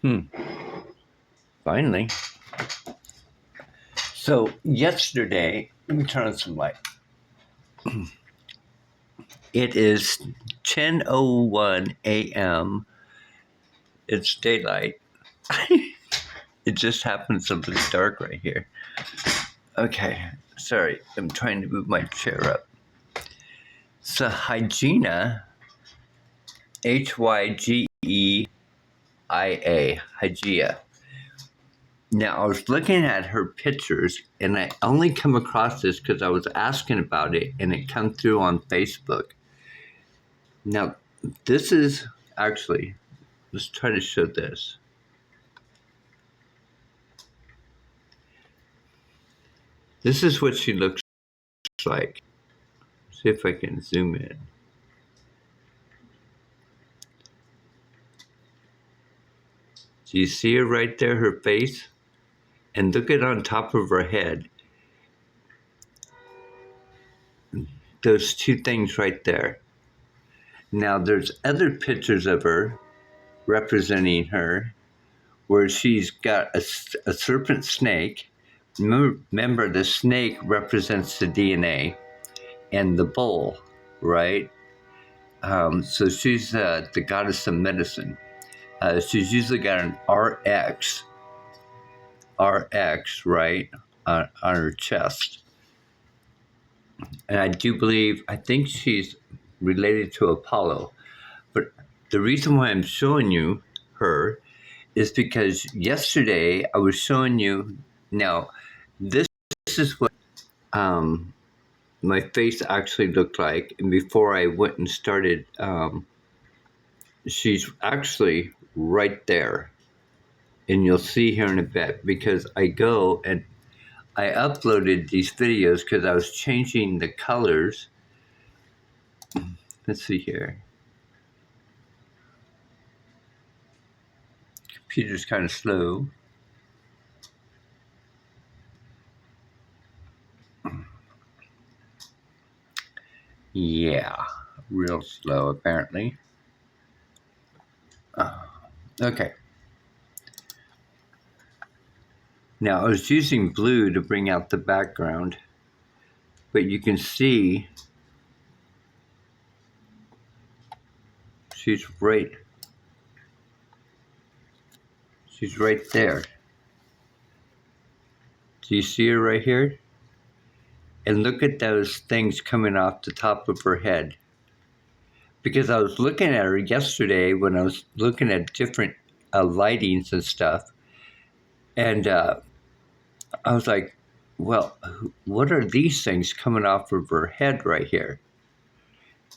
Hmm. Finally. So yesterday, let me turn on some light. It is 10:01 a.m. It's daylight. It just happens to be dark right here. Okay, sorry. I'm trying to move my chair up. So Hygiena, Hygeia, Hygeia. Now, I was looking at her pictures, and I only come across this because I was asking about it, and it come through on Facebook. Now, this is actually, let's try to show this. This is what she looks like. See if I can zoom in. Do you see her right there, her face? And look at on top of her head. Those two things right there. Now, there's other pictures of her representing her where she's got a serpent snake. Remember, the snake represents the DNA and the bull, right? So she's the goddess of medicine. She's usually got an RX, right, on her chest. And I think she's related to Apollo. But the reason why I'm showing you her is because yesterday I was showing you, now, this is what my face actually looked like. And before I went and started, she's actually right there. And you'll see here in a bit because I go and I uploaded these videos because I was changing the colors. Let's see here. Computer's kind of slow. Yeah, real slow apparently. Okay. Now I was using blue to bring out the background, but you can see she's right there. Do you see her right here? And look at those things coming off the top of her head. Because I was looking at her yesterday when I was looking at different lightings and stuff, and I was like, well, what are these things coming off of her head right here?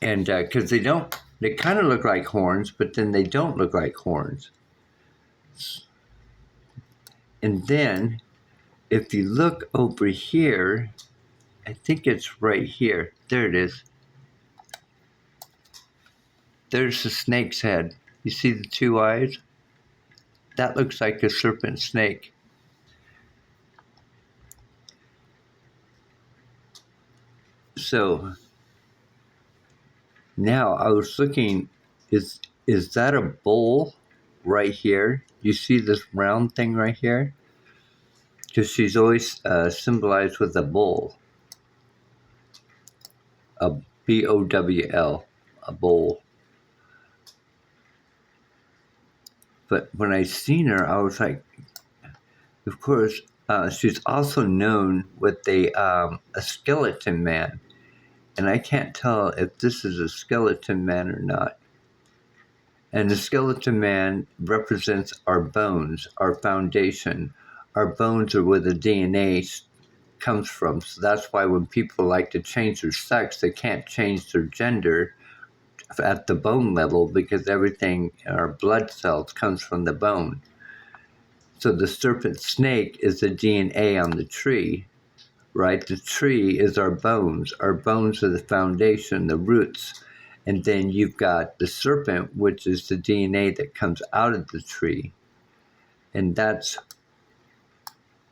And because they kind of look like horns, but then they don't look like horns. And then if you look over here, I think it's right here. There it is. There's the snake's head. You see the two eyes? That looks like a serpent snake. So now I was looking, is that a bull right here? You see this round thing right here? Because she's always symbolized with a bull. A BOWL, a bull. But when I seen her, I was like, of course, she's also known with a skeleton man. And I can't tell if this is a skeleton man or not. And the skeleton man represents our bones, our foundation. Our bones are where the DNA comes from. So that's why when people like to change their sex, they can't change their gender at the bone level because everything, our blood cells, comes from the bone. So the serpent snake is the DNA on the tree, right? The tree is our bones. Our bones are the foundation, the roots. And then you've got the serpent, which is the DNA that comes out of the tree. And that's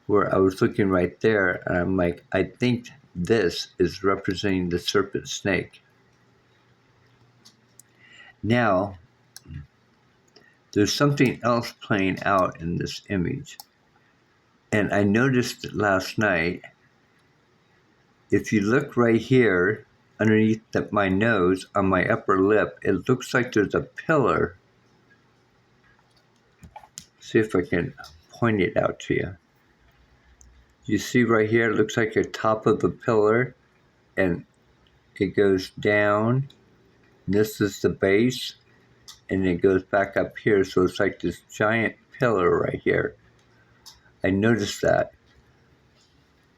where I was looking right there. And I'm like, I think this is representing the serpent snake. Now, there's something else playing out in this image. And I noticed it last night. If you look right here, underneath my nose, on my upper lip, it looks like there's a pillar. See if I can point it out to you. You see right here, it looks like the top of a pillar, and it goes down. This is the base, and it goes back up here, so it's like this giant pillar right here. I noticed that.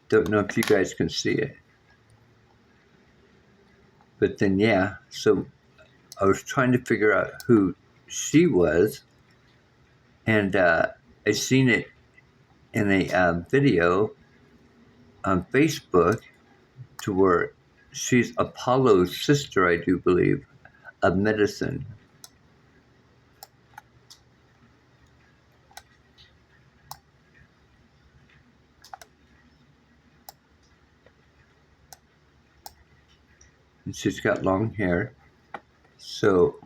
Don't know if you guys can see it. But then, yeah, so I was trying to figure out who she was, and I seen it in a video on Facebook to where she's Apollo's sister, I do believe, of medicine. And she's got long hair. So,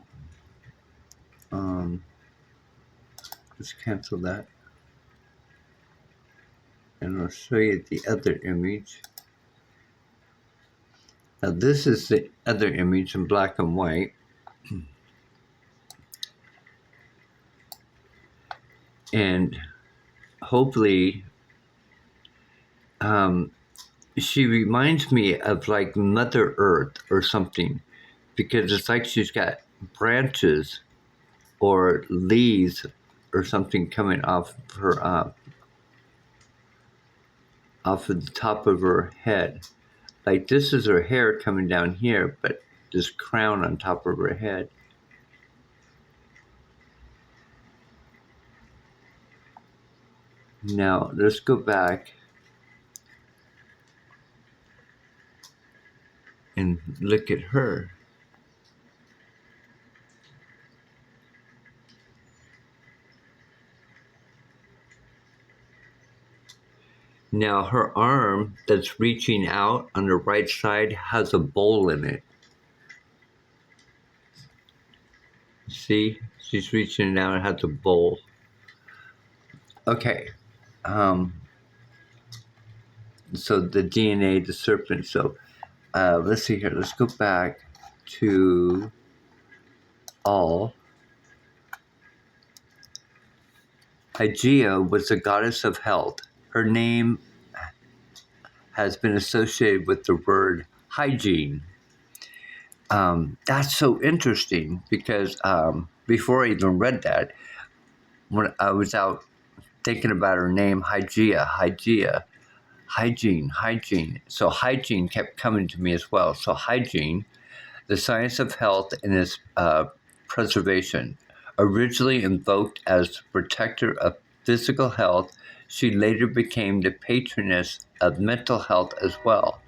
let's cancel that. And I'll show you the other image. Now this is the other image in black and white. And hopefully, she reminds me of like Mother Earth or something, because it's like she's got branches or leaves or something coming off her off of the top of her head. Like this is her hair coming down here, but this crown on top of her head. Now let's go back and look at her. Now her arm that's reaching out on the right side has a bowl in it. See, she's reaching out and has a bowl. Okay, so the DNA, the serpent. So let's see here. Let's go back to all. Hygeia was the goddess of health. Her name has been associated with the word hygiene. That's so interesting because before I even read that, when I was out thinking about her name, Hygeia, hygiene. So hygiene kept coming to me as well. So hygiene, the science of health and its preservation. Originally invoked as protector of physical health, she later became the patroness of mental health as well.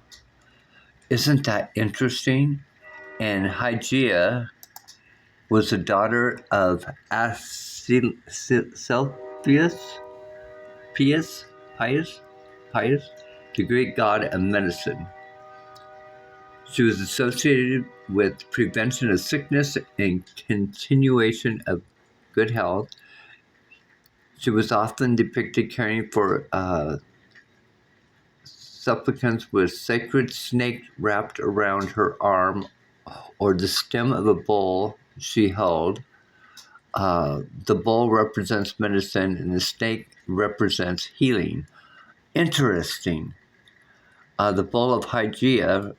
Isn't that interesting? And Hygeia was the daughter of Pius, the Greek god of medicine. She was associated with prevention of sickness and continuation of good health. She was often depicted caring for supplicants with sacred snake wrapped around her arm or the stem of a bowl she held. The bowl represents medicine and the snake represents healing. Interesting. The bowl of Hygeia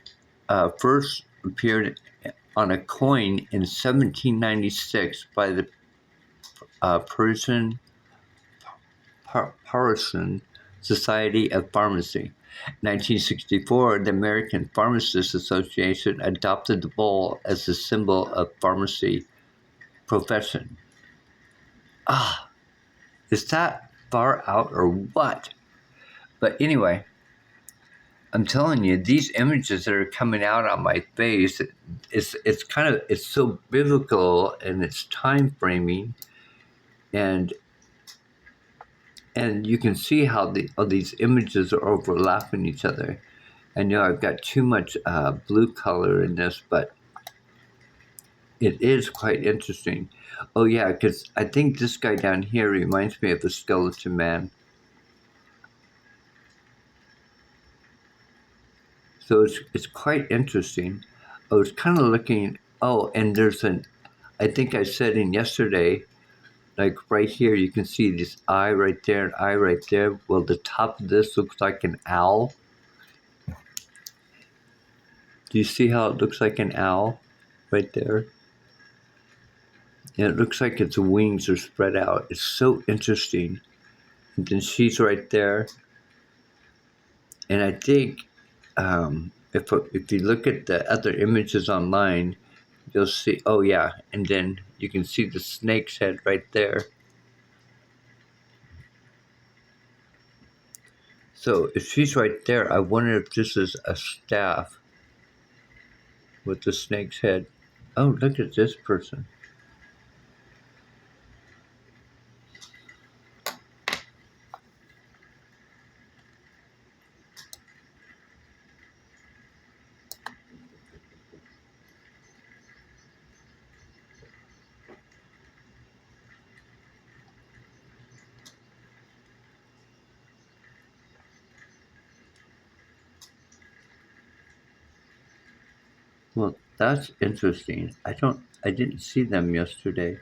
first appeared on a coin in 1796 by the Parisian Society of Pharmacy. In 1964, the American Pharmacists Association adopted the bowl as a symbol of pharmacy profession. Is that far out or what? But anyway, I'm telling you, these images that are coming out on my face, it's so biblical in its time framing, and you can see how all these images are overlapping each other. I know I've got too much blue color in this, but It is quite interesting. Oh yeah, because I think this guy down here reminds me of the skeleton man. So it's quite interesting. I was kind of looking. Oh, and there's an. I think I said in yesterday, like right here, you can see this eye right there, and eye right there. Well, the top of this looks like an owl. Do you see how it looks like an owl, right there? And it looks like its wings are spread out. It's so interesting. And then she's right there, and I think if you look at the other images online, you'll see. Oh yeah, and then you can see the snake's head right there. So if she's right there, I wonder if this is a staff with the snake's head. Oh, look at this person. Well, that's interesting. I didn't see them yesterday.